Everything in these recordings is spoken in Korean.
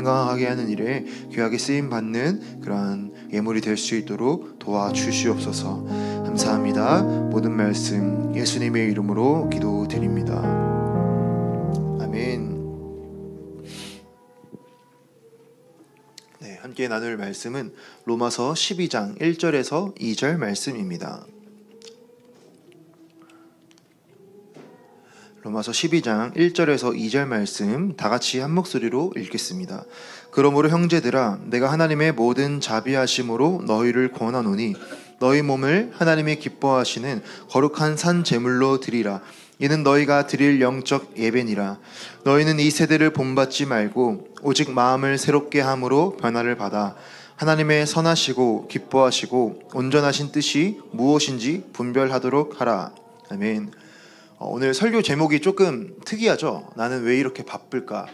건강하게 하는 일에 귀하게 쓰임 받는 그러한 예물이 될 수 있도록 도와주시옵소서. 감사합니다. 모든 말씀 예수님의 이름으로 기도드립니다. 아멘. 네, 함께 나눌 말씀은 로마서 12장 1절에서 2절 말씀입니다. 로마서 12장 1절에서 2절 말씀 다 같이 한 목소리로 읽겠습니다. 그러므로 형제들아, 내가 하나님의 모든 자비하심으로 너희를 권하노니 너희 몸을 하나님이 기뻐하시는 거룩한 산 제물로 드리라. 이는 너희가 드릴 영적 예배니라. 너희는 이 세대를 본받지 말고 오직 마음을 새롭게 함으로 변화를 받아 하나님의 선하시고 기뻐하시고 온전하신 뜻이 무엇인지 분별하도록 하라. 아멘. 오늘 설교 제목이 조금 특이하죠? 나는 왜 이렇게 바쁠까?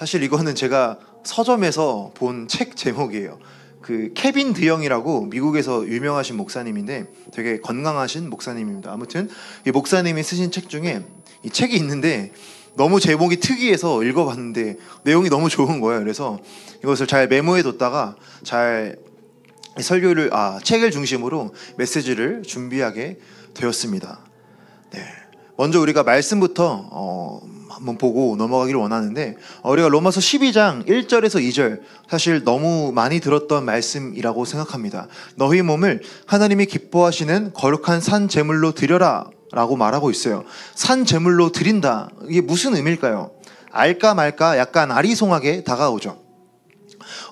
사실 이거는 제가 서점에서 본 책 제목이에요. 그 케빈 드영이라고 미국에서 유명하신 목사님인데 되게 건강하신 목사님입니다. 아무튼 이 목사님이 쓰신 책 중에 이 책이 있는데 너무 제목이 특이해서 읽어봤는데 내용이 너무 좋은 거예요. 그래서 이것을 잘 메모해뒀다가 잘 설교를 책을 중심으로 메시지를 준비하게 되었습니다. 네. 먼저 우리가 말씀부터 한번 보고 넘어가기를 원하는데 우리가 로마서 12장 1절에서 2절 사실 너무 많이 들었던 말씀이라고 생각합니다. 너희 몸을 하나님이 기뻐하시는 거룩한 산 제물로 드려라 라고 말하고 있어요. 산 제물로 드린다. 이게 무슨 의미일까요? 알까 말까 약간 아리송하게 다가오죠.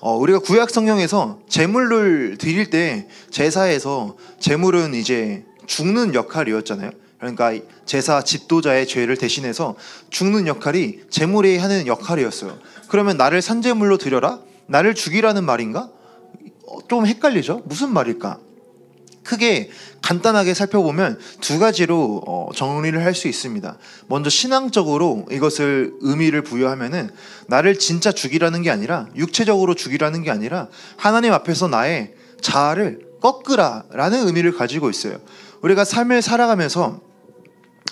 우리가 구약 성경에서 제물을 드릴 때 제사에서 제물은 이제 죽는 역할이었잖아요. 그러니까 제사 집도자의 죄를 대신해서 죽는 역할이 제물이 하는 역할이었어요. 그러면 나를 산제물로 드려라? 나를 죽이라는 말인가? 좀 헷갈리죠? 무슨 말일까? 크게 간단하게 살펴보면 두 가지로 정리를 할 수 있습니다. 먼저 신앙적으로 이것을 의미를 부여하면은 나를 진짜 죽이라는 게 아니라 육체적으로 죽이라는 게 아니라 하나님 앞에서 나의 자아를 꺾으라라는 의미를 가지고 있어요. 우리가 삶을 살아가면서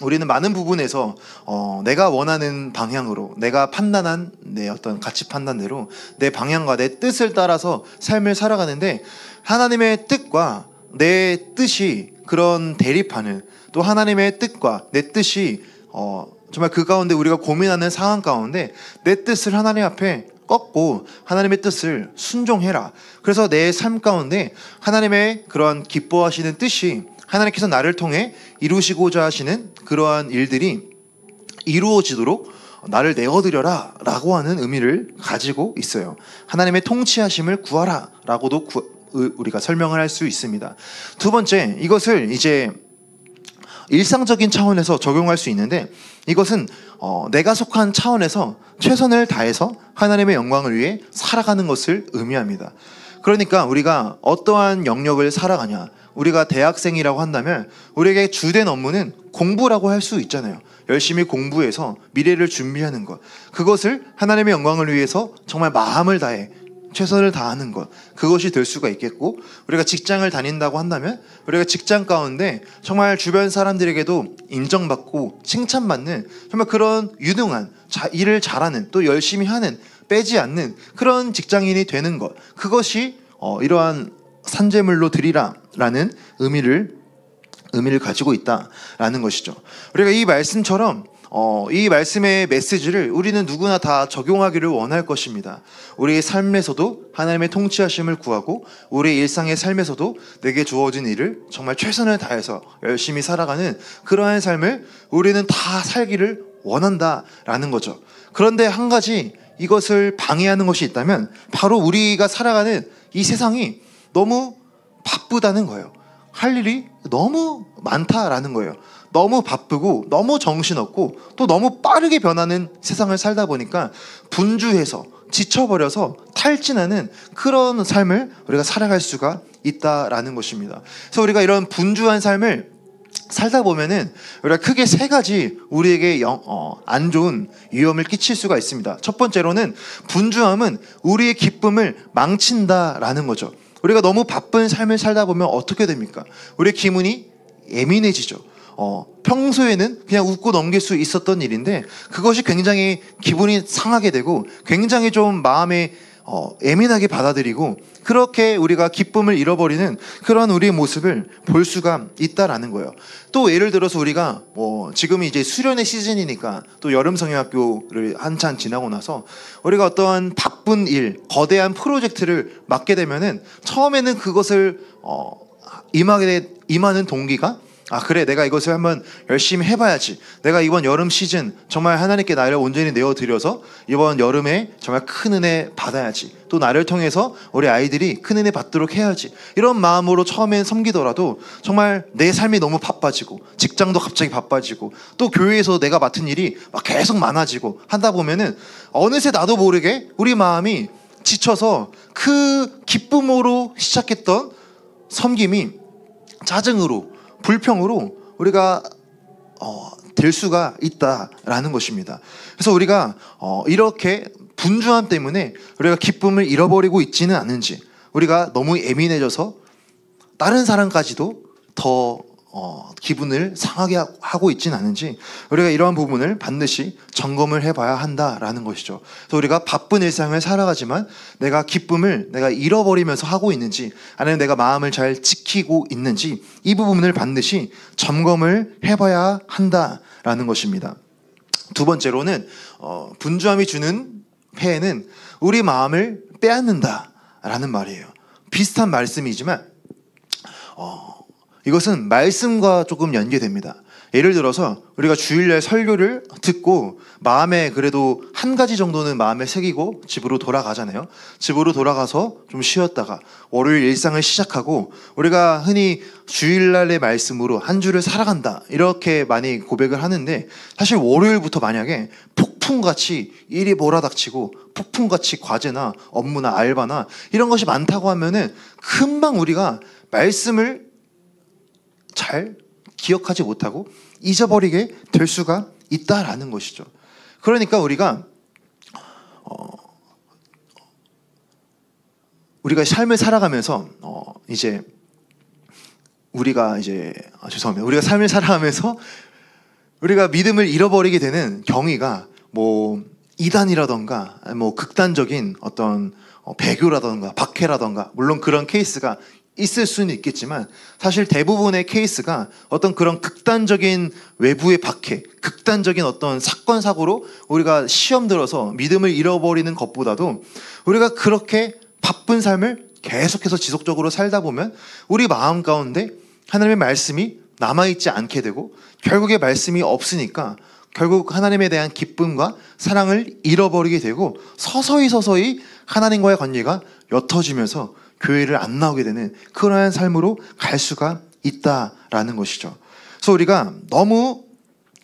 우리는 많은 부분에서 내가 원하는 방향으로 내가 판단한 내 어떤 가치 판단대로 내 방향과 내 뜻을 따라서 삶을 살아가는데 하나님의 뜻과 내 뜻이 그런 대립하는 또 하나님의 뜻과 내 뜻이 정말 그 가운데 우리가 고민하는 상황 가운데 내 뜻을 하나님 앞에 꺾고 하나님의 뜻을 순종해라. 그래서 내 삶 가운데 하나님의 그런 기뻐하시는 뜻이 하나님께서 나를 통해 이루시고자 하시는 그러한 일들이 이루어지도록 나를 내어드려라 라고 하는 의미를 가지고 있어요. 하나님의 통치하심을 구하라 라고도 우리가 설명을 할 수 있습니다. 두 번째, 이것을 이제 일상적인 차원에서 적용할 수 있는데 이것은 내가 속한 차원에서 최선을 다해서 하나님의 영광을 위해 살아가는 것을 의미합니다. 그러니까 우리가 어떠한 영역을 살아가냐, 우리가 대학생이라고 한다면 우리에게 주된 업무는 공부라고 할 수 있잖아요. 열심히 공부해서 미래를 준비하는 것, 그것을 하나님의 영광을 위해서 정말 마음을 다해 최선을 다하는 것, 그것이 될 수가 있겠고, 우리가 직장을 다닌다고 한다면 우리가 직장 가운데 정말 주변 사람들에게도 인정받고 칭찬받는 정말 그런 유능한 일을 잘하는 또 열심히 하는 빼지 않는 그런 직장인이 되는 것, 그것이 이러한 산제물로 드리라 라는 의미를 가지고 있다라는 것이죠. 우리가 이 말씀처럼 이 말씀의 메시지를 우리는 누구나 다 적용하기를 원할 것입니다. 우리의 삶에서도 하나님의 통치하심을 구하고 우리의 일상의 삶에서도 내게 주어진 일을 정말 최선을 다해서 열심히 살아가는 그러한 삶을 우리는 다 살기를 원한다라는 거죠. 그런데 한 가지 이것을 방해하는 것이 있다면 바로 우리가 살아가는 이 세상이 너무 바쁘다는 거예요. 할 일이 너무 많다라는 거예요. 너무 바쁘고 너무 정신없고 또 너무 빠르게 변하는 세상을 살다 보니까 분주해서 지쳐버려서 탈진하는 그런 삶을 우리가 살아갈 수가 있다라는 것입니다. 그래서 우리가 이런 분주한 삶을 살다 보면은 우리가 크게 세 가지 우리에게 안 좋은 위험을 끼칠 수가 있습니다. 첫 번째로는 분주함은 우리의 기쁨을 망친다라는 거죠. 우리가 너무 바쁜 삶을 살다 보면 어떻게 됩니까? 우리의 기분이 예민해지죠. 평소에는 그냥 웃고 넘길 수 있었던 일인데 그것이 굉장히 기분이 상하게 되고 굉장히 좀 마음에 예민하게 받아들이고 그렇게 우리가 기쁨을 잃어버리는 그런 우리의 모습을 볼 수가 있다라는 거예요. 또 예를 들어서 우리가 지금이 이제 수련의 시즌이니까 또 여름 성형학교를 한참 지나고 나서 우리가 어떠한 바쁜 일, 거대한 프로젝트를 맡게 되면은 처음에는 그것을 임하는 동기가 그래, 내가 이것을 한번 열심히 해봐야지. 내가 이번 여름 시즌 정말 하나님께 나를 온전히 내어드려서 이번 여름에 정말 큰 은혜 받아야지. 또 나를 통해서 우리 아이들이 큰 은혜 받도록 해야지. 이런 마음으로 처음엔 섬기더라도 정말 내 삶이 너무 바빠지고 직장도 갑자기 바빠지고 또 교회에서 내가 맡은 일이 막 계속 많아지고 하다 보면은 어느새 나도 모르게 우리 마음이 지쳐서 그 기쁨으로 시작했던 섬김이 짜증으로 불평으로 우리가 될 수가 있다라는 것입니다. 그래서 우리가 이렇게 분주함 때문에 우리가 기쁨을 잃어버리고 있지는 않은지, 우리가 너무 예민해져서 다른 사람까지도 더 기분을 상하게 하고 있지는 않은지 우리가 이러한 부분을 반드시 점검을 해봐야 한다라는 것이죠. 그래서 우리가 바쁜 일상을 살아가지만 내가 기쁨을 내가 잃어버리면서 하고 있는지, 아니면 내가 마음을 잘 지키고 있는지, 이 부분을 반드시 점검을 해봐야 한다라는 것입니다. 두 번째로는 분주함이 주는 폐해는 우리 마음을 빼앗는다라는 말이에요. 비슷한 말씀이지만 이것은 말씀과 조금 연계됩니다. 예를 들어서 우리가 주일날 설교를 듣고 마음에 그래도 한 가지 정도는 마음에 새기고 집으로 돌아가잖아요. 집으로 돌아가서 좀 쉬었다가 월요일 일상을 시작하고 우리가 흔히 주일날의 말씀으로 한 주를 살아간다 이렇게 많이 고백을 하는데, 사실 월요일부터 만약에 폭풍같이 일이 몰아닥치고 폭풍같이 과제나 업무나 알바나 이런 것이 많다고 하면은 금방 우리가 말씀을 잘 기억하지 못하고 잊어버리게 될 수가 있다라는 것이죠. 그러니까 우리가 삶을 살아가면서 우리가 삶을 살아가면서 우리가 믿음을 잃어버리게 되는 경위가 이단이라던가 극단적인 어떤 배교라던가 박해라던가, 물론 그런 케이스가 있을 수는 있겠지만 사실 대부분의 케이스가 어떤 그런 극단적인 외부의 박해, 극단적인 어떤 사건 사고로 우리가 시험 들어서 믿음을 잃어버리는 것보다도 우리가 그렇게 바쁜 삶을 계속해서 지속적으로 살다 보면 우리 마음 가운데 하나님의 말씀이 남아있지 않게 되고, 결국에 말씀이 없으니까 결국 하나님에 대한 기쁨과 사랑을 잃어버리게 되고 서서히 하나님과의 관계가 옅어지면서 교회를 안 나오게 되는 그러한 삶으로 갈 수가 있다라는 것이죠. 그래서 우리가 너무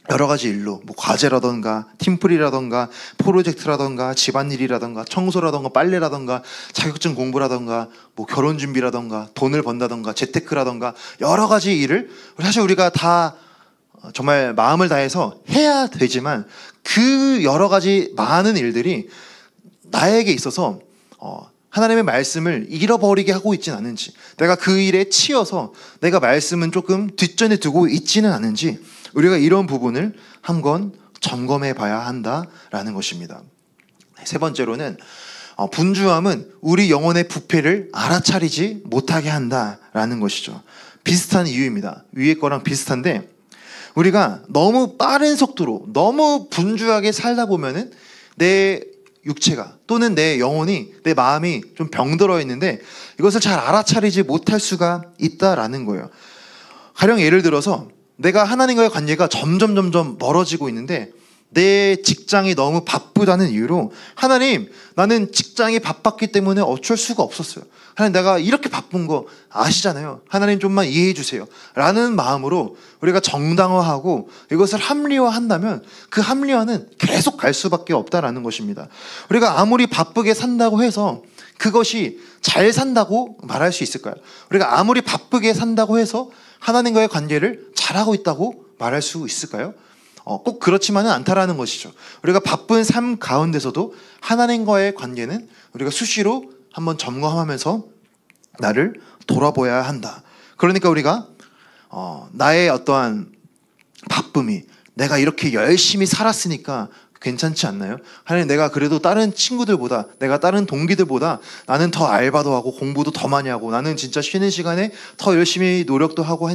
여러 가지 일로 과제라던가 팀플이라던가 프로젝트라던가 집안일이라던가 청소라던가 빨래라던가 자격증 공부라던가 결혼 준비라던가 돈을 번다던가 재테크라던가 여러 가지 일을 사실 우리가 다 정말 마음을 다해서 해야 되지만, 그 여러 가지 많은 일들이 나에게 있어서 하나님의 말씀을 잃어버리게 하고 있지는 않은지, 내가 그 일에 치여서 내가 말씀은 조금 뒷전에 두고 있지는 않은지, 우리가 이런 부분을 한번 점검해 봐야 한다라는 것입니다. 세 번째로는 분주함은 우리 영혼의 부패를 알아차리지 못하게 한다라는 것이죠. 비슷한 이유입니다. 위에 거랑 비슷한데, 우리가 너무 빠른 속도로 너무 분주하게 살다 보면은 내 육체가 또는 내 영혼이, 내 마음이 좀 병들어 있는데 이것을 잘 알아차리지 못할 수가 있다라는 거예요. 가령 예를 들어서 내가 하나님과의 관계가 점점 멀어지고 있는데 내 직장이 너무 바쁘다는 이유로, 하나님, 나는 직장이 바빴기 때문에 어쩔 수가 없었어요. 하나님, 내가 이렇게 바쁜 거 아시잖아요. 하나님 좀만 이해해 주세요 라는 마음으로 우리가 정당화하고 이것을 합리화한다면 그 합리화는 계속 갈 수밖에 없다라는 것입니다. 우리가 아무리 바쁘게 산다고 해서 그것이 잘 산다고 말할 수 있을까요? 우리가 아무리 바쁘게 산다고 해서 하나님과의 관계를 잘하고 있다고 말할 수 있을까요? 꼭 그렇지만은 않다라는 것이죠. 우리가 바쁜 삶 가운데서도 하나님과의 관계는 우리가 수시로 한번 점검하면서 나를 돌아보아야 한다. 그러니까 우리가 나의 어떠한 바쁨이, 내가 이렇게 열심히 살았으니까 괜찮지 않나요? 하나님, 내가 그래도 다른 친구들보다, 내가 다른 동기들보다 나는 더 알바도 하고 공부도 더 많이 하고 나는 진짜 쉬는 시간에 더 열심히 노력도 하고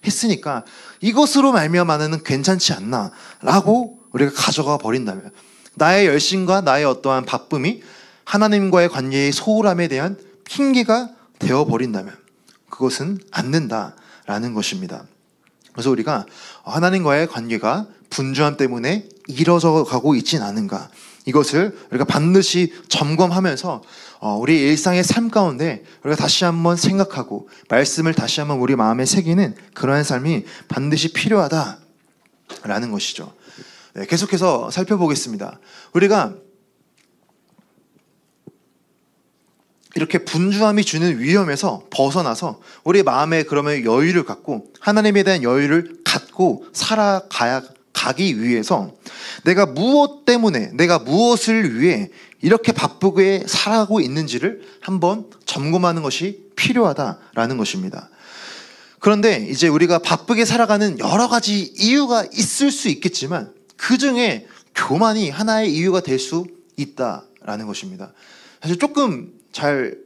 했으니까 이것으로 말미암아 나는 괜찮지 않나 라고 우리가 가져가 버린다면, 나의 열심과 나의 어떠한 바쁨이 하나님과의 관계의 소홀함에 대한 핑계가 되어버린다면 그것은 안 된다라는 것입니다. 그래서 우리가 하나님과의 관계가 분주함 때문에 이뤄져 가고 있진 않은가, 이것을 우리가 반드시 점검하면서 우리 일상의 삶 가운데 우리가 다시 한번 생각하고 말씀을 다시 한번 우리 마음에 새기는 그러한 삶이 반드시 필요하다라는 것이죠. 네, 계속해서 살펴보겠습니다. 우리가 이렇게 분주함이 주는 위험에서 벗어나서 우리 마음에 그러면 여유를 갖고 하나님에 대한 여유를 갖고 가기 위해서 내가 무엇 때문에, 내가 무엇을 위해 이렇게 바쁘게 살아가고 있는지를 한번 점검하는 것이 필요하다라는 것입니다. 그런데 이제 우리가 바쁘게 살아가는 여러 가지 이유가 있을 수 있겠지만 그 중에 교만이 하나의 이유가 될 수 있다라는 것입니다. 사실 조금 잘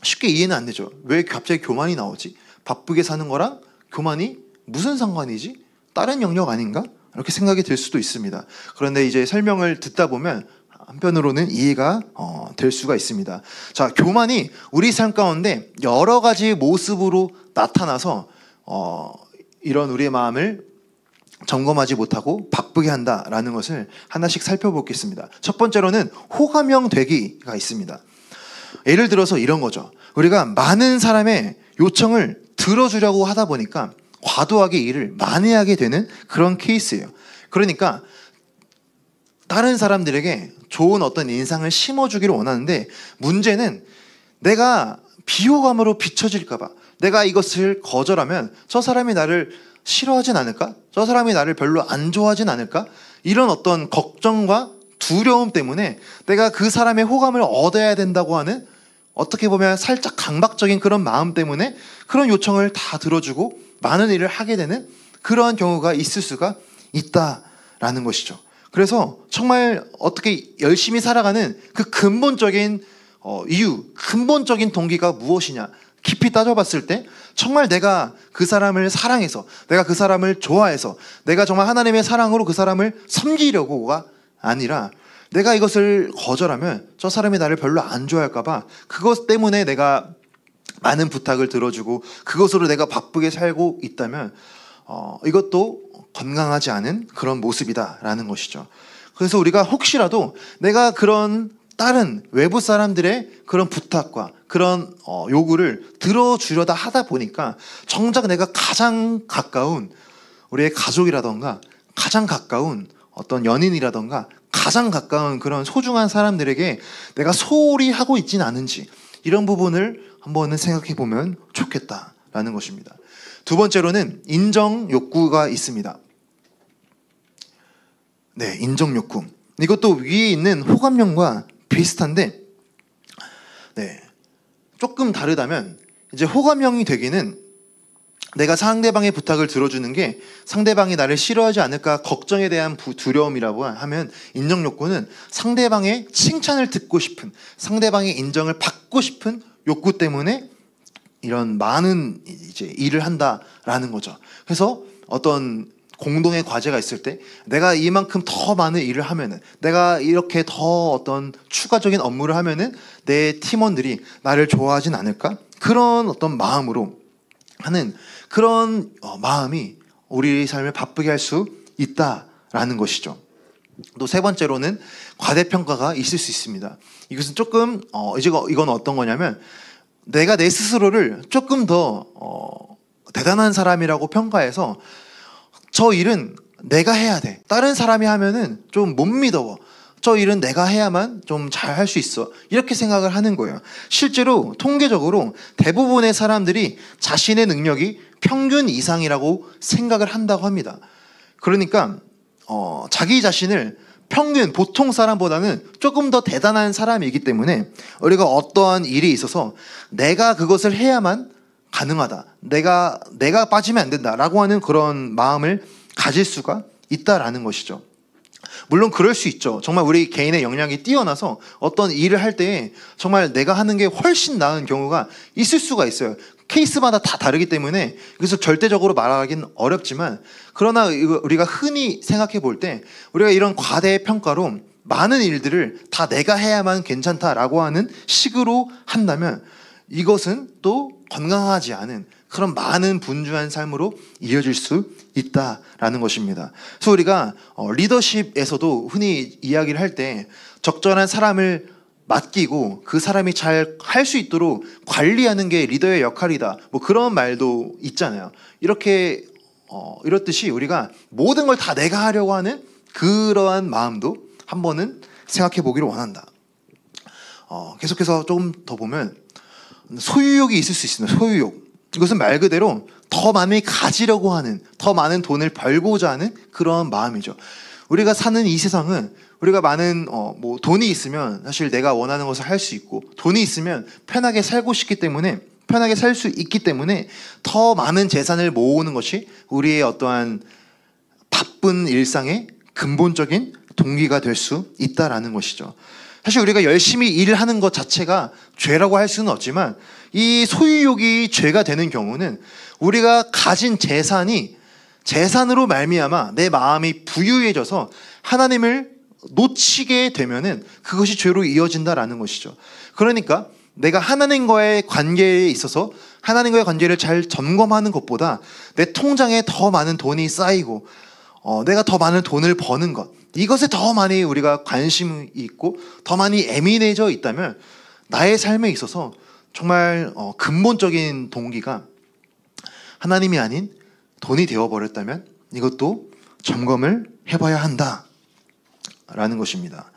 쉽게 이해는 안 되죠. 왜 갑자기 교만이 나오지? 바쁘게 사는 거랑 교만이 무슨 상관이지? 다른 영역 아닌가? 이렇게 생각이 들 수도 있습니다. 그런데 이제 설명을 듣다 보면 한편으로는 이해가 될 수가 있습니다. 자, 교만이 우리 삶 가운데 여러 가지 모습으로 나타나서 이런 우리의 마음을 점검하지 못하고 바쁘게 한다라는 것을 하나씩 살펴보겠습니다. 첫 번째로는 호감형 되기가 있습니다. 예를 들어서 이런 거죠. 우리가 많은 사람의 요청을 들어주려고 하다 보니까 과도하게 일을 만회하게 되는 그런 케이스예요. 그러니까 다른 사람들에게 좋은 어떤 인상을 심어주기를 원하는데, 문제는 내가 비호감으로 비춰질까 봐, 내가 이것을 거절하면 저 사람이 나를 싫어하진 않을까? 저 사람이 나를 별로 안 좋아하진 않을까? 이런 어떤 걱정과 두려움 때문에 내가 그 사람의 호감을 얻어야 된다고 하는, 어떻게 보면 살짝 강박적인 그런 마음 때문에 그런 요청을 다 들어주고 많은 일을 하게 되는 그러한 경우가 있을 수가 있다라는 것이죠. 그래서 정말 어떻게 열심히 살아가는 그 근본적인 이유, 근본적인 동기가 무엇이냐, 깊이 따져봤을 때 정말 내가 그 사람을 사랑해서, 내가 그 사람을 좋아해서, 내가 정말 하나님의 사랑으로 그 사람을 섬기려고가 아니라 내가 이것을 거절하면 저 사람이 나를 별로 안 좋아할까 봐 그것 때문에 내가 많은 부탁을 들어주고 그것으로 내가 바쁘게 살고 있다면 이것도 건강하지 않은 그런 모습이다라는 것이죠. 그래서 우리가 혹시라도 내가 그런 다른 외부 사람들의 그런 부탁과 그런 요구를 들어주려다 하다 보니까 정작 내가 가장 가까운 우리의 가족이라던가 가장 가까운 어떤 연인이라던가 가장 가까운 그런 소중한 사람들에게 내가 소홀히 하고 있진 않은지, 이런 부분을 한번은 생각해 보면 좋겠다라는 것입니다. 두 번째로는 인정 욕구가 있습니다. 네, 인정 욕구. 이것도 위에 있는 호감형과 비슷한데, 네, 조금 다르다면, 이제 호감형이 되기는 내가 상대방의 부탁을 들어주는 게 상대방이 나를 싫어하지 않을까 걱정에 대한 두려움이라고 하면, 인정 욕구는 상대방의 칭찬을 듣고 싶은, 상대방의 인정을 받고 싶은 욕구 때문에 이런 많은 이제 일을 한다라는 거죠. 그래서 어떤 공동의 과제가 있을 때 내가 이만큼 더 많은 일을 하면은, 내가 이렇게 더 어떤 추가적인 업무를 하면은 내 팀원들이 나를 좋아하진 않을까? 그런 어떤 마음으로 하는 그런 마음이 우리 삶을 바쁘게 할 수 있다라는 것이죠. 또 세 번째로는 과대평가가 있을 수 있습니다. 이것은 조금 이건 어떤 거냐면, 내가 내 스스로를 조금 더 대단한 사람이라고 평가해서 저 일은 내가 해야 돼, 다른 사람이 하면은 좀 못 믿어, 저 일은 내가 해야만 좀 잘 할 수 있어, 이렇게 생각을 하는 거예요. 실제로 통계적으로 대부분의 사람들이 자신의 능력이 평균 이상이라고 생각을 한다고 합니다. 그러니까 자기 자신을 평균, 보통 사람보다는 조금 더 대단한 사람이기 때문에 우리가 어떠한 일이 있어서 내가 그것을 해야만 가능하다, 내가 빠지면 안 된다라고 하는 그런 마음을 가질 수가 있다라는 것이죠. 물론 그럴 수 있죠. 정말 우리 개인의 역량이 뛰어나서 어떤 일을 할 때 정말 내가 하는 게 훨씬 나은 경우가 있을 수가 있어요. 케이스마다 다 다르기 때문에 그래서 절대적으로 말하기는 어렵지만, 그러나 우리가 흔히 생각해 볼 때 우리가 이런 과대 평가로 많은 일들을 다 내가 해야만 괜찮다라고 하는 식으로 한다면 이것은 또 건강하지 않은 그런 많은 분주한 삶으로 이어질 수 있다라는 것입니다. 그래서 우리가 리더십에서도 흔히 이야기를 할 때 적절한 사람을 맡기고 그 사람이 잘 할 수 있도록 관리하는 게 리더의 역할이다, 뭐 그런 말도 있잖아요. 이렇듯이 우리가 모든 걸 다 내가 하려고 하는 그러한 마음도 한 번은 생각해 보기를 원한다. 계속해서 조금 더 보면 소유욕이 있을 수 있습니다. 소유욕. 이것은 말 그대로 더 많이 가지려고 하는, 더 많은 돈을 벌고자 하는 그런 마음이죠. 우리가 사는 이 세상은 우리가 많은 뭐 돈이 있으면 사실 내가 원하는 것을 할 수 있고, 돈이 있으면 편하게 살고 싶기 때문에, 편하게 살 수 있기 때문에 더 많은 재산을 모으는 것이 우리의 어떠한 바쁜 일상의 근본적인 동기가 될 수 있다라는 것이죠. 사실 우리가 열심히 일하는 것 자체가 죄라고 할 수는 없지만, 이 소유욕이 죄가 되는 경우는 우리가 가진 재산으로 말미암아 내 마음이 부유해져서 하나님을 놓치게 되면은 그것이 죄로 이어진다라는 것이죠. 그러니까 내가 하나님과의 관계에 있어서 하나님과의 관계를 잘 점검하는 것보다 내 통장에 더 많은 돈이 쌓이고 내가 더 많은 돈을 버는 것, 이것에 더 많이 우리가 관심이 있고 더 많이 예민해져 있다면 나의 삶에 있어서 정말 근본적인 동기가 하나님이 아닌 돈이 되어버렸다면 이것도 점검을 해봐야 한다라는 것입니다.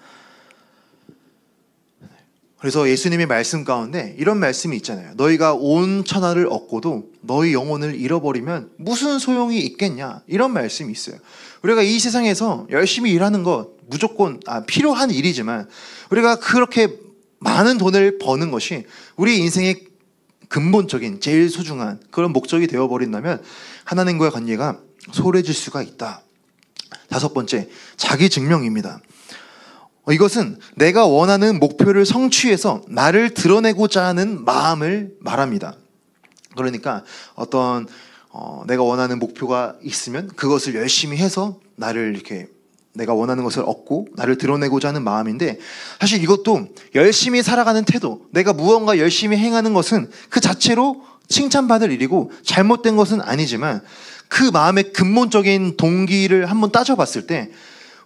그래서 예수님의 말씀 가운데 이런 말씀이 있잖아요. 너희가 온 천하를 얻고도 너희 영혼을 잃어버리면 무슨 소용이 있겠냐, 이런 말씀이 있어요. 우리가 이 세상에서 열심히 일하는 것 무조건 필요한 일이지만, 우리가 그렇게 많은 돈을 버는 것이 우리 인생의 근본적인 제일 소중한 그런 목적이 되어버린다면 하나님과의 관계가 소홀해질 수가 있다. 5번째, 자기 증명입니다. 이것은 내가 원하는 목표를 성취해서 나를 드러내고자 하는 마음을 말합니다. 그러니까 어떤 내가 원하는 목표가 있으면 그것을 열심히 해서 내가 원하는 것을 얻고 나를 드러내고자 하는 마음인데, 사실 이것도 열심히 살아가는 태도, 내가 무언가 열심히 행하는 것은 그 자체로 칭찬받을 일이고 잘못된 것은 아니지만, 그 마음의 근본적인 동기를 한번 따져봤을 때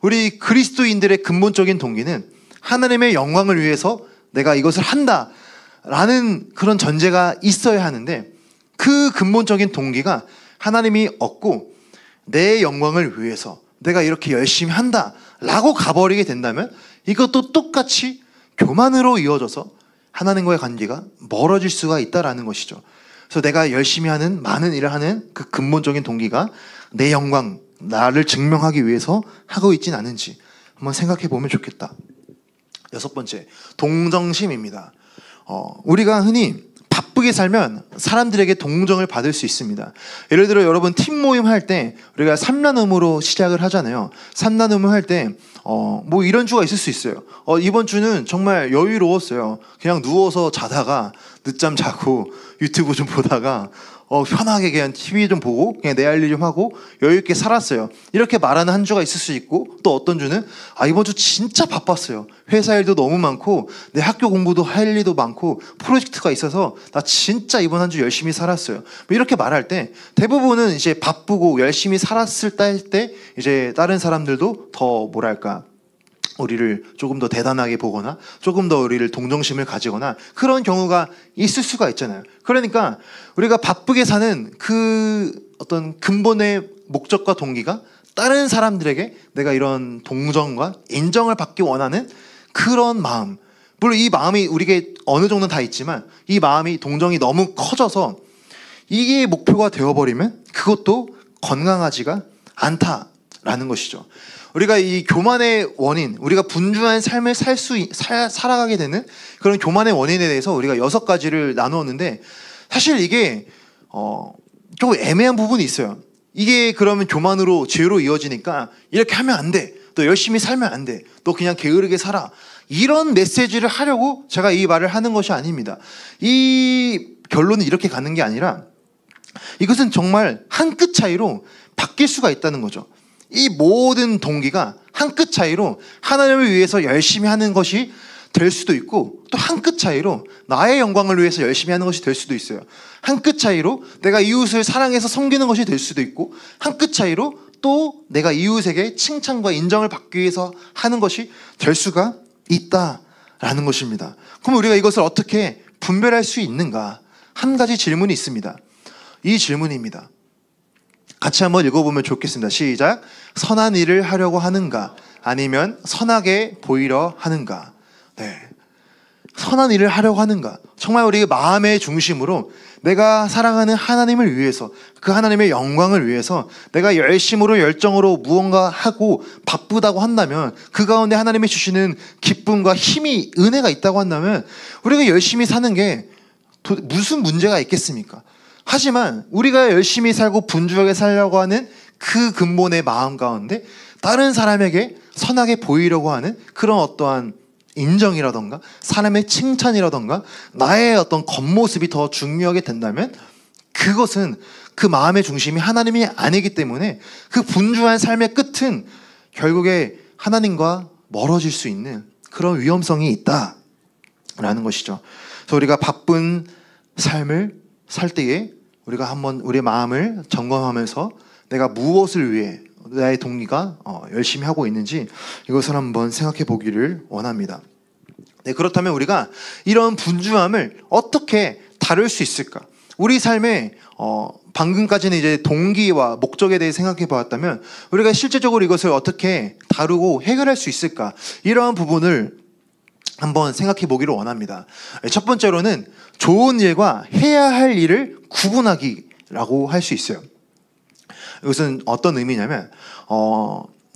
우리 그리스도인들의 근본적인 동기는 하나님의 영광을 위해서 내가 이것을 한다라는 그런 전제가 있어야 하는데, 그 근본적인 동기가 하나님이 없고 내 영광을 위해서 내가 이렇게 열심히 한다라고 가버리게 된다면 이것도 똑같이 교만으로 이어져서 하나님과의 관계가 멀어질 수가 있다라는 것이죠. 그래서 내가 열심히 하는 많은 일을 하는 그 근본적인 동기가 내 영광, 나를 증명하기 위해서 하고 있진 않은지 한번 생각해 보면 좋겠다. 6번째, 동정심입니다. 우리가 흔히 바쁘게 살면 사람들에게 동정을 받을 수 있습니다. 예를 들어 여러분 팀 모임 할 때 우리가 3나눔으로 시작을 하잖아요. 3나눔을 할 때 뭐 이런 주가 있을 수 있어요. 이번 주는 정말 여유로웠어요. 그냥 누워서 자다가 늦잠 자고 유튜브 좀 보다가 편하게 그냥 TV 좀 보고 그냥 내 할 일 좀 하고 여유 있게 살았어요. 이렇게 말하는 한 주가 있을 수 있고, 또 어떤 주는 이번 주 진짜 바빴어요. 회사 일도 너무 많고 내 학교 공부도 할 일도 많고 프로젝트가 있어서 나 진짜 이번 한 주 열심히 살았어요. 이렇게 말할 때 대부분은 이제 바쁘고 열심히 살았을 때 이제 다른 사람들도 더 뭐랄까, 우리를 조금 더 대단하게 보거나 조금 더 우리를 동정심을 가지거나 그런 경우가 있을 수가 있잖아요. 그러니까 우리가 바쁘게 사는 그 어떤 근본의 목적과 동기가 다른 사람들에게 내가 이런 동정과 인정을 받기 원하는 그런 마음, 물론 이 마음이 우리에게 어느 정도는 다 있지만 이 마음이 동정이 너무 커져서 이게 목표가 되어버리면 그것도 건강하지가 않다라는 것이죠. 우리가 이 교만의 원인, 우리가 분주한 삶을 살아가게 되는 그런 교만의 원인에 대해서 우리가 6가지를 나누었는데, 사실 이게 조금 애매한 부분이 있어요. 이게 그러면 교만으로 죄로 이어지니까 이렇게 하면 안 돼, 너 열심히 살면 안 돼. 너 그냥 게으르게 살아. 이런 메시지를 하려고 제가 이 말을 하는 것이 아닙니다. 이 결론은 이렇게 가는 게 아니라 이것은 정말 한 끗 차이로 바뀔 수가 있다는 거죠. 이 모든 동기가 한 끗 차이로 하나님을 위해서 열심히 하는 것이 될 수도 있고, 또 한 끗 차이로 나의 영광을 위해서 열심히 하는 것이 될 수도 있어요. 한 끗 차이로 내가 이웃을 사랑해서 섬기는 것이 될 수도 있고, 한 끗 차이로 또 내가 이웃에게 칭찬과 인정을 받기 위해서 하는 것이 될 수가 있다라는 것입니다. 그럼 우리가 이것을 어떻게 분별할 수 있는가? 한 가지 질문이 있습니다. 이 질문입니다. 같이 한번 읽어보면 좋겠습니다. 시작. 선한 일을 하려고 하는가? 아니면 선하게 보이려 하는가? 네. 선한 일을 하려고 하는가? 정말 우리의 마음의 중심으로 내가 사랑하는 하나님을 위해서, 그 하나님의 영광을 위해서 내가 열심으로 열정으로 무언가 하고 바쁘다고 한다면, 그 가운데 하나님이 주시는 기쁨과 힘이, 은혜가 있다고 한다면 우리가 열심히 사는 게 무슨 문제가 있겠습니까? 하지만 우리가 열심히 살고 분주하게 살려고 하는 그 근본의 마음 가운데 다른 사람에게 선하게 보이려고 하는 그런 어떠한 인정이라던가 사람의 칭찬이라던가 나의 어떤 겉모습이 더 중요하게 된다면, 그것은 그 마음의 중심이 하나님이 아니기 때문에 그 분주한 삶의 끝은 결국에 하나님과 멀어질 수 있는 그런 위험성이 있다라는 것이죠. 그래서 우리가 바쁜 삶을 살 때에 우리가 한번 우리의 마음을 점검하면서 내가 무엇을 위해 나의 동기가 열심히 하고 있는지 이것을 한번 생각해 보기를 원합니다. 네, 그렇다면 우리가 이런 분주함을 어떻게 다룰 수 있을까? 우리 삶에 방금까지는 이제 동기와 목적에 대해 생각해 보았다면 우리가 실제적으로 이것을 어떻게 다루고 해결할 수 있을까? 이러한 부분을 한번 생각해 보기를 원합니다. 첫 번째로는 좋은 일과 해야 할 일을 구분하기라고 할 수 있어요. 이것은 어떤 의미냐면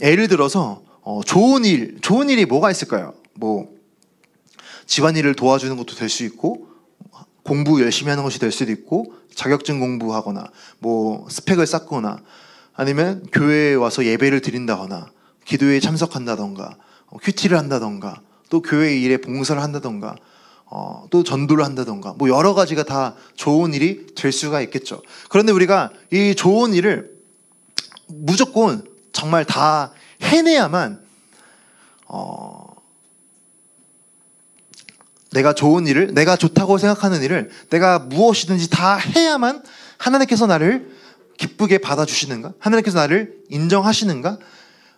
예를 들어서 좋은 일이 뭐가 있을까요? 뭐 집안일을 도와주는 것도 될 수 있고, 공부 열심히 하는 것이 될 수도 있고, 자격증 공부하거나 뭐 스펙을 쌓거나, 아니면 교회에 와서 예배를 드린다거나 기도회에 참석한다던가 큐티를 한다던가 또 교회 일에 봉사를 한다던가 또 전도를 한다던가, 뭐 여러 가지가 다 좋은 일이 될 수가 있겠죠. 그런데 우리가 이 좋은 일을 무조건 정말 다 해내야만 내가 좋은 일을, 내가 좋다고 생각하는 일을 내가 무엇이든지 다 해야만 하나님께서 나를 기쁘게 받아주시는가? 하나님께서 나를 인정하시는가?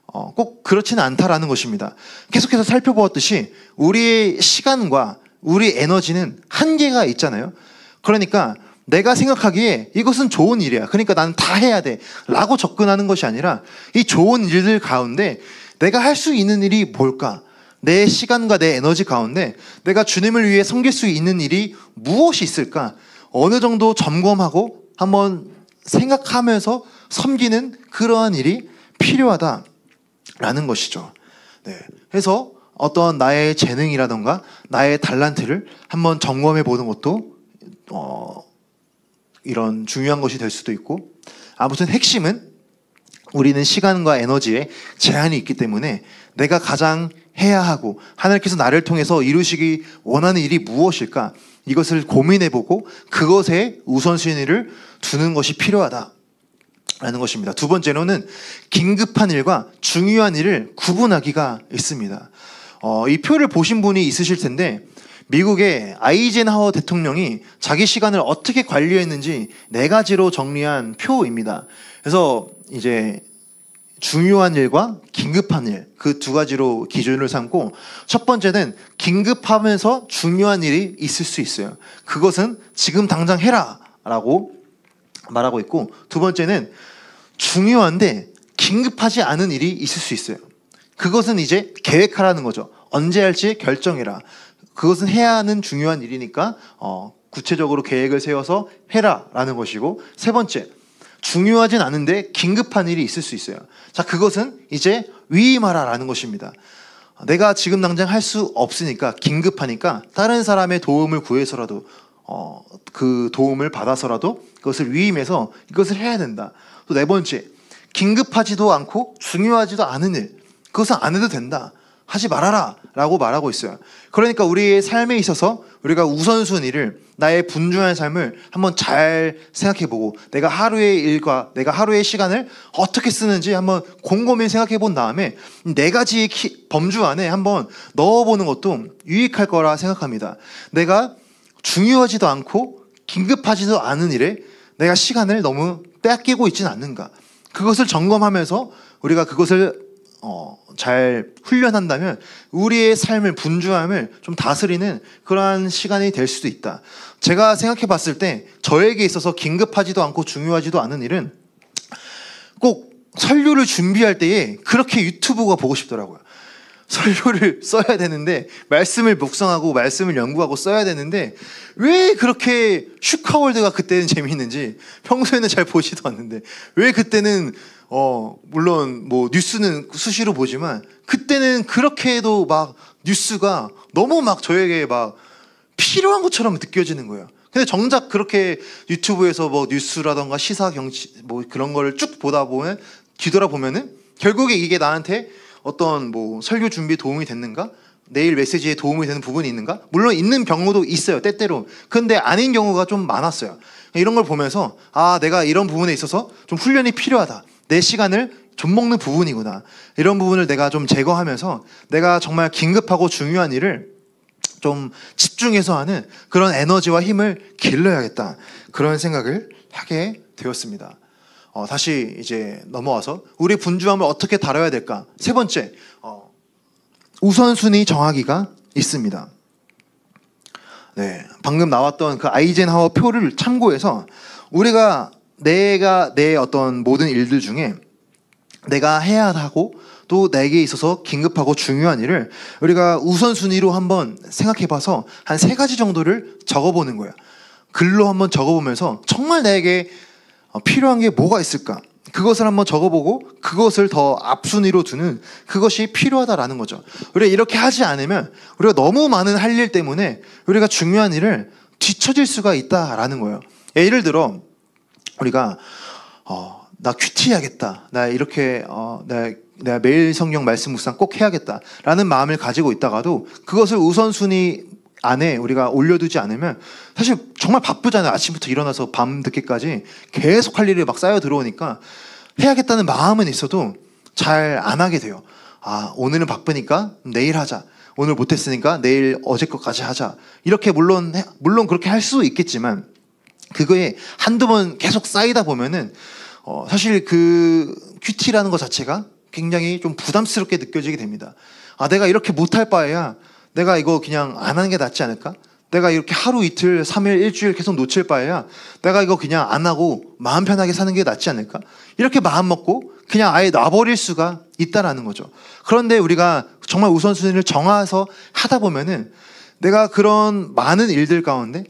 꼭 그렇지는 않다라는 것입니다. 계속해서 살펴보았듯이 우리의 시간과 우리 에너지는 한계가 있잖아요. 그러니까 내가 생각하기에 이것은 좋은 일이야, 그러니까 나는 다 해야 돼 라고 접근하는 것이 아니라, 이 좋은 일들 가운데 내가 할 수 있는 일이 뭘까? 내 시간과 내 에너지 가운데 내가 주님을 위해 섬길 수 있는 일이 무엇이 있을까? 어느 정도 점검하고 한번 생각하면서 섬기는 그러한 일이 필요하다라는 것이죠. 네. 그래서 어떤 나의 재능이라던가 나의 달란트를 한번 점검해 보는 것도 이런 중요한 것이 될 수도 있고, 아무튼 핵심은 우리는 시간과 에너지에 제한이 있기 때문에 내가 가장 해야 하고 하나님께서 나를 통해서 이루시기 원하는 일이 무엇일까? 이것을 고민해보고 그것에 우선순위를 두는 것이 필요하다라는 것입니다. 두 번째로는 긴급한 일과 중요한 일을 구분하기가 있습니다. 이 표를 보신 분이 있으실 텐데, 미국의 아이젠하워 대통령이 자기 시간을 어떻게 관리했는지 4가지로 정리한 표입니다. 그래서 이제 중요한 일과 긴급한 일, 그 2가지로 기준을 삼고, 첫 번째는 긴급하면서 중요한 일이 있을 수 있어요. 그것은 지금 당장 해라 라고 말하고 있고, 두 번째는 중요한데 긴급하지 않은 일이 있을 수 있어요. 그것은 이제 계획하라는 거죠. 언제 할지 결정해라. 그것은 해야 하는 중요한 일이니까 구체적으로 계획을 세워서 해라 라는 것이고, 세 번째, 중요하진 않은데 긴급한 일이 있을 수 있어요. 자, 그것은 이제 위임하라 라는 것입니다. 내가 지금 당장 할 수 없으니까, 긴급하니까 다른 사람의 도움을 구해서라도 그 도움을 받아서라도 그것을 위임해서 이것을 해야 된다. 또 네 번째, 긴급하지도 않고 중요하지도 않은 일, 그것은 안 해도 된다. 하지 말아라 라고 말하고 있어요. 그러니까 우리의 삶에 있어서 우리가 우선순위를, 나의 분주한 삶을 한번 잘 생각해보고 내가 하루의 일과 내가 하루의 시간을 어떻게 쓰는지 한번 곰곰이 생각해본 다음에 네 가지 범주 안에 한번 넣어보는 것도 유익할 거라 생각합니다. 내가 중요하지도 않고 긴급하지도 않은 일에 내가 시간을 너무 뺏기고 있지는 않는가, 그것을 점검하면서 우리가 그것을 잘 훈련한다면 우리의 삶을, 분주함을 좀 다스리는 그러한 시간이 될 수도 있다. 제가 생각해 봤을 때 저에게 있어서 긴급하지도 않고 중요하지도 않은 일은 꼭 설교를 준비할 때에 그렇게 유튜브가 보고 싶더라고요. 설교를 써야 되는데, 말씀을 묵상하고 말씀을 연구하고 써야 되는데 왜 그렇게 슈카월드가 그때는 재미있는지 평소에는 잘 보지도 않는데 왜 그때는 물론 뭐 뉴스는 수시로 보지만 그때는 그렇게도 막 뉴스가 너무 막 저에게 막 필요한 것처럼 느껴지는 거예요. 근데 정작 그렇게 유튜브에서 뭐 뉴스라던가 시사 경치 뭐 그런 거를 쭉 보다 보면, 뒤돌아보면은 결국에 이게 나한테 어떤 뭐 설교 준비에 도움이 됐는가? 내일 메시지에 도움이 되는 부분이 있는가? 물론 있는 경우도 있어요, 때때로. 근데 아닌 경우가 좀 많았어요. 이런 걸 보면서 내가 이런 부분에 있어서 좀 훈련이 필요하다. 내 시간을 좀 먹는 부분이구나. 이런 부분을 내가 좀 제거하면서 내가 정말 긴급하고 중요한 일을 좀 집중해서 하는 그런 에너지와 힘을 길러야겠다. 그런 생각을 하게 되었습니다. 다시 이제 넘어와서 우리 분주함을 어떻게 다뤄야 될까? 세 번째, 우선순위 정하기가 있습니다. 네, 방금 나왔던 그 아이젠하워 표를 참고해서 우리가 내가 내 어떤 모든 일들 중에 내가 해야 하고 또 내게 있어서 긴급하고 중요한 일을 우리가 우선순위로 한번 생각해봐서 한 3가지 정도를 적어보는 거예요. 글로 한번 적어보면서 정말 내게 필요한 게 뭐가 있을까? 그것을 한번 적어보고 그것을 더 앞순위로 두는, 그것이 필요하다라는 거죠. 우리가 이렇게 하지 않으면 우리가 너무 많은 할 일 때문에 우리가 중요한 일을 뒤처질 수가 있다라는 거예요. 예를 들어 우리가 나 큐티 해야겠다, 나 이렇게 내가 매일 성경 말씀 묵상 꼭 해야겠다라는 마음을 가지고 있다가도 그것을 우선순위 안에 우리가 올려두지 않으면 사실 정말 바쁘잖아요. 아침부터 일어나서 밤 늦게까지 계속 할 일이 막 쌓여 들어오니까 해야겠다는 마음은 있어도 잘 안 하게 돼요. 오늘은 바쁘니까 내일 하자, 오늘 못했으니까 내일 어제 것까지 하자, 이렇게 물론 그렇게 할 수 있겠지만 그거에 한두 번 계속 쌓이다 보면은 사실 그 큐티라는 것 자체가 굉장히 좀 부담스럽게 느껴지게 됩니다. 내가 이렇게 못할 바에야 내가 이거 그냥 안 하는 게 낫지 않을까? 내가 이렇게 하루 이틀 3일 일주일 계속 놓칠 바에야 내가 이거 그냥 안 하고 마음 편하게 사는 게 낫지 않을까? 이렇게 마음 먹고 그냥 아예 놔버릴 수가 있다라는 거죠. 그런데 우리가 정말 우선순위를 정해서 하다 보면은 내가 그런 많은 일들 가운데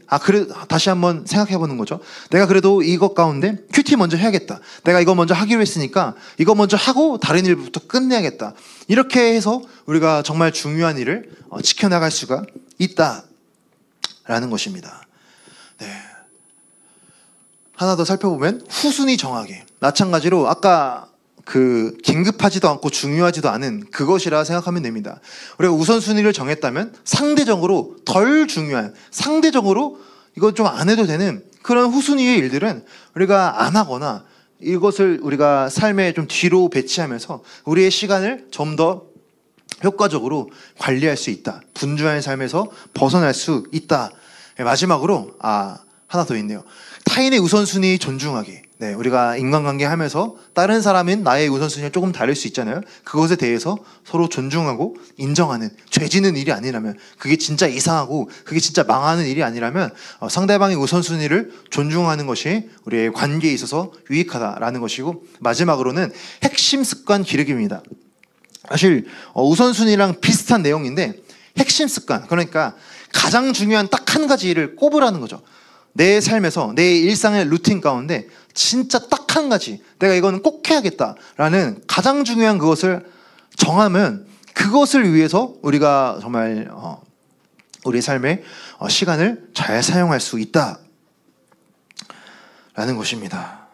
다시 한번 생각해보는 거죠. 내가 그래도 이것 가운데 큐티 먼저 해야겠다, 내가 이거 먼저 하기로 했으니까 이거 먼저 하고 다른 일부터 끝내야겠다, 이렇게 해서 우리가 정말 중요한 일을 지켜나갈 수가 있다라는 것입니다. 네. 하나 더 살펴보면 후순위 정하기. 마찬가지로 아까 그 긴급하지도 않고 중요하지도 않은 그것이라 생각하면 됩니다. 우리가 우선순위를 정했다면 상대적으로 덜 중요한, 상대적으로 이건 좀 안 해도 되는 그런 후순위의 일들은 우리가 안 하거나 이것을 우리가 삶에 좀 뒤로 배치하면서 우리의 시간을 좀 더 효과적으로 관리할 수 있다. 분주한 삶에서 벗어날 수 있다. 마지막으로 하나 더 있네요. 타인의 우선순위 존중하기. 네, 우리가 인간관계 하면서 다른 사람은 나의 우선순위가 조금 다를 수 있잖아요. 그것에 대해서 서로 존중하고 인정하는, 죄지는 일이 아니라면, 그게 진짜 이상하고 그게 진짜 망하는 일이 아니라면 상대방의 우선순위를 존중하는 것이 우리의 관계에 있어서 유익하다라는 것이고, 마지막으로는 핵심 습관 기르기입니다. 사실 우선순위랑 비슷한 내용인데 핵심 습관, 그러니까 가장 중요한 딱 한 가지를 꼽으라는 거죠. 내 삶에서, 내 일상의 루틴 가운데 진짜 딱 한 가지, 내가 이거는 꼭 해야겠다라는 가장 중요한 그것을 정하면 그것을 위해서 우리가 정말 우리 삶의 시간을 잘 사용할 수 있다라는 것입니다.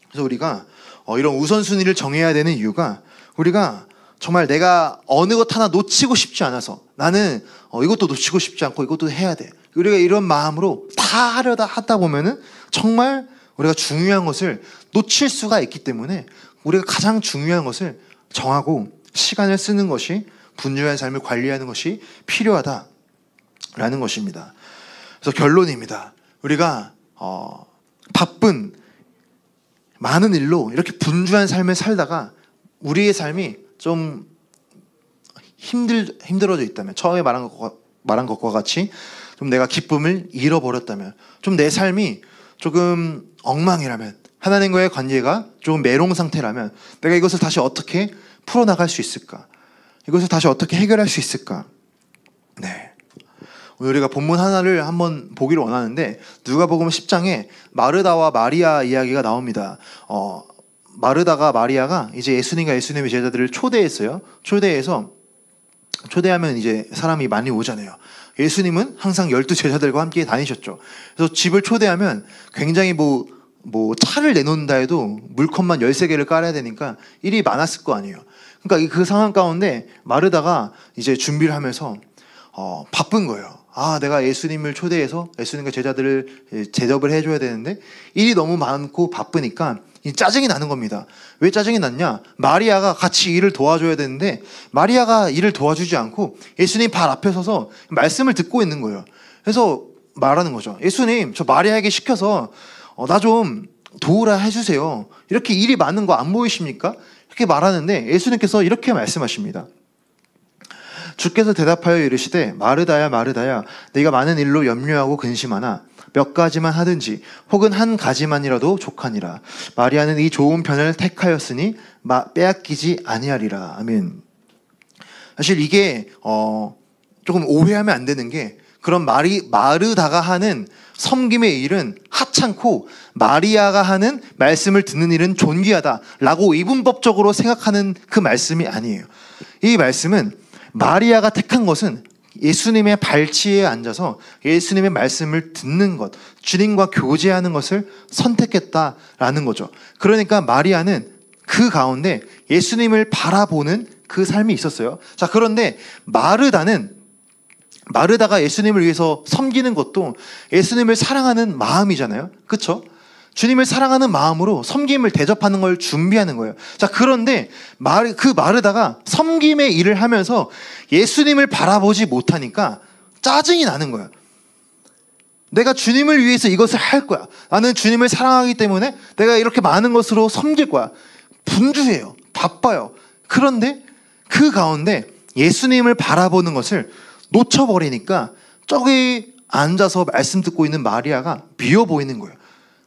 그래서 우리가 이런 우선순위를 정해야 되는 이유가 우리가 정말 내가 어느 것 하나 놓치고 싶지 않아서 나는 이것도 놓치고 싶지 않고 이것도 해야 돼. 우리가 이런 마음으로 다 하려다 하다 보면은 정말 우리가 중요한 것을 놓칠 수가 있기 때문에 우리가 가장 중요한 것을 정하고 시간을 쓰는 것이 분주한 삶을 관리하는 것이 필요하다라는 것입니다. 그래서 결론입니다. 우리가 바쁜 많은 일로 이렇게 분주한 삶을 살다가 우리의 삶이 좀 힘들어져 있다면, 처음에 말한 것과 같이 좀 내가 기쁨을 잃어버렸다면, 좀 내 삶이 조금 엉망이라면, 하나님과의 관계가 조금 메롱 상태라면 내가 이것을 다시 어떻게 풀어나갈 수 있을까? 이것을 다시 어떻게 해결할 수 있을까? 네. 오늘 우리가 본문 하나를 한번 보기를 원하는데, 누가복음 10장에 마르다와 마리아 이야기가 나옵니다. 마르다가, 마리아가 이제 예수님과 예수님의 제자들을 초대했어요. 초대하면 이제 사람이 많이 오잖아요. 예수님은 항상 12제자들과 함께 다니셨죠. 그래서 집을 초대하면 굉장히 차를 내놓는다 해도 물컵만 13개를 깔아야 되니까 일이 많았을 거 아니에요. 그러니까 그 상황 가운데 마르다가 이제 준비를 하면서 바쁜 거예요. 내가 예수님을 초대해서 예수님과 제자들을 대접을 해줘야 되는데 일이 너무 많고 바쁘니까 짜증이 나는 겁니다. 왜 짜증이 났냐? 마리아가 같이 일을 도와줘야 되는데 마리아가 일을 도와주지 않고 예수님 발 앞에 서서 말씀을 듣고 있는 거예요. 그래서 말하는 거죠. 예수님, 저 마리아에게 시켜서 나 좀 도우라 해주세요. 이렇게 일이 많은 거 안 보이십니까? 이렇게 말하는데 예수님께서 이렇게 말씀하십니다. 주께서 대답하여 이르시되 마르다야 마르다야, 네가 많은 일로 염려하고 근심하나 몇 가지만 하든지 혹은 한 가지만이라도 족하니라. 마리아는 이 좋은 편을 택하였으니 빼앗기지 아니하리라. 아멘. 사실 이게 조금 오해하면 안 되는 게, 그런 마르다가 하는 섬김의 일은 하찮고 마리아가 하는 말씀을 듣는 일은 존귀하다라고 이분법적으로 생각하는 그 말씀이 아니에요. 이 말씀은 마리아가 택한 것은 예수님의 발치에 앉아서 예수님의 말씀을 듣는 것, 주님과 교제하는 것을 선택했다라는 거죠. 그러니까 마리아는 그 가운데 예수님을 바라보는 그 삶이 있었어요. 자, 그런데 마르다가 예수님을 위해서 섬기는 것도 예수님을 사랑하는 마음이잖아요. 그렇죠? 주님을 사랑하는 마음으로 섬김을 대접하는 걸 준비하는 거예요. 자, 그런데 그 마르다가 섬김의 일을 하면서 예수님을 바라보지 못하니까 짜증이 나는 거예요. 내가 주님을 위해서 이것을 할 거야. 나는 주님을 사랑하기 때문에 내가 이렇게 많은 것으로 섬길 거야. 분주해요. 바빠요. 그런데 그 가운데 예수님을 바라보는 것을 놓쳐버리니까 저기 앉아서 말씀 듣고 있는 마리아가 미워 보이는 거예요.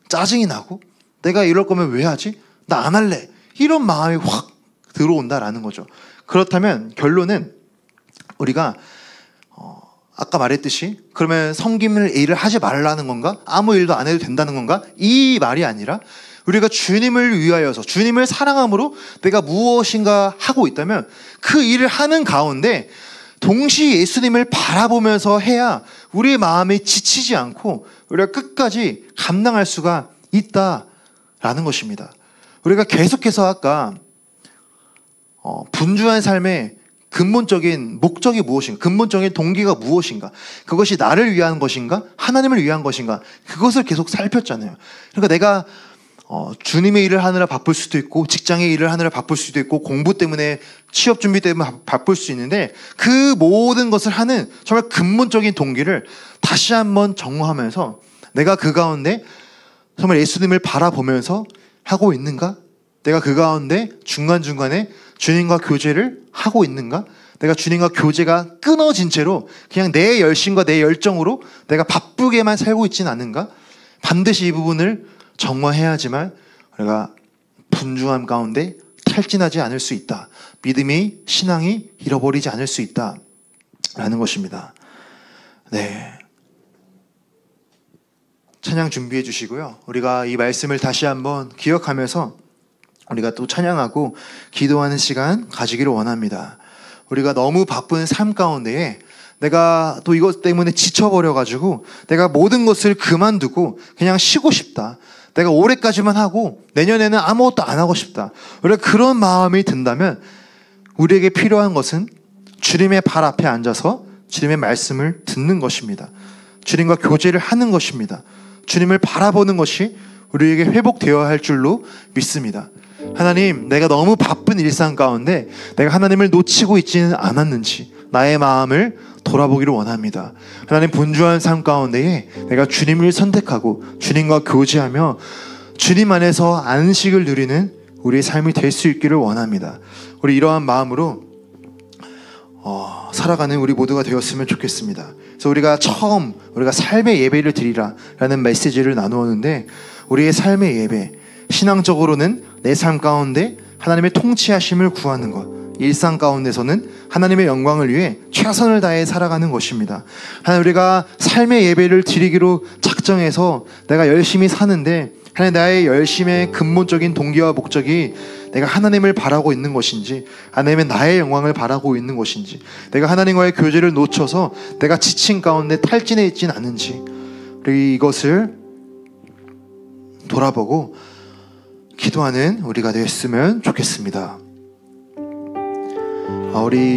짜증이 나고 내가 이럴 거면 왜 하지? 나 안 할래. 이런 마음이 확 들어온다라는 거죠. 그렇다면 결론은 우리가 아까 말했듯이 그러면 섬김을 일을 하지 말라는 건가? 아무 일도 안 해도 된다는 건가? 이 말이 아니라 우리가 주님을 위하여서 주님을 사랑함으로 내가 무엇인가 하고 있다면 그 일을 하는 가운데 동시에 예수님을 바라보면서 해야 우리의 마음이 지치지 않고 우리가 끝까지 감당할 수가 있다라는 것입니다. 우리가 계속해서 아까 분주한 삶의 근본적인 목적이 무엇인가, 근본적인 동기가 무엇인가, 그것이 나를 위한 것인가, 하나님을 위한 것인가, 그것을 계속 살폈잖아요. 그러니까 내가 주님의 일을 하느라 바쁠 수도 있고 직장의 일을 하느라 바쁠 수도 있고 공부 때문에 취업 준비 때문에 바쁠 수 있는데 그 모든 것을 하는 정말 근본적인 동기를 다시 한번 정화하면서 내가 그 가운데 정말 예수님을 바라보면서 하고 있는가? 내가 그 가운데 중간중간에 주님과 교제를 하고 있는가? 내가 주님과 교제가 끊어진 채로 그냥 내 열심과 내 열정으로 내가 바쁘게만 살고 있지는 않은가? 반드시 이 부분을 정화해야지만 우리가 분주함 가운데 탈진하지 않을 수 있다. 믿음이, 신앙이 잃어버리지 않을 수 있다. 라는 것입니다. 네. 찬양 준비해 주시고요. 우리가 이 말씀을 다시 한번 기억하면서 우리가 또 찬양하고 기도하는 시간 가지기를 원합니다. 우리가 너무 바쁜 삶 가운데에 내가 또 이것 때문에 지쳐버려가지고 내가 모든 것을 그만두고 그냥 쉬고 싶다. 내가 올해까지만 하고 내년에는 아무것도 안 하고 싶다. 우리가 그런 마음이 든다면 우리에게 필요한 것은 주님의 발 앞에 앉아서 주님의 말씀을 듣는 것입니다. 주님과 교제를 하는 것입니다. 주님을 바라보는 것이 우리에게 회복되어야 할 줄로 믿습니다. 하나님, 내가 너무 바쁜 일상 가운데 내가 하나님을 놓치고 있지는 않았는지 나의 마음을 돌아보기를 원합니다. 하나님, 분주한 삶 가운데에 내가 주님을 선택하고 주님과 교제하며 주님 안에서 안식을 누리는 우리의 삶이 될 수 있기를 원합니다. 우리 이러한 마음으로 살아가는 우리 모두가 되었으면 좋겠습니다. 그래서 우리가 삶의 예배를 드리라 라는 메시지를 나누었는데, 우리의 삶의 예배, 신앙적으로는 내 삶 가운데 하나님의 통치하심을 구하는 것, 일상 가운데서는 하나님의 영광을 위해 최선을 다해 살아가는 것입니다. 하나님, 우리가 삶의 예배를 드리기로 작정해서 내가 열심히 사는데, 하나님, 나의 열심의 근본적인 동기와 목적이 내가 하나님을 바라고 있는 것인지, 아니면 나의 영광을 바라고 있는 것인지, 내가 하나님과의 교제를 놓쳐서 내가 지친 가운데 탈진해 있진 않은지, 우리 이것을 돌아보고 기도하는 우리가 되었으면 좋겠습니다. 우리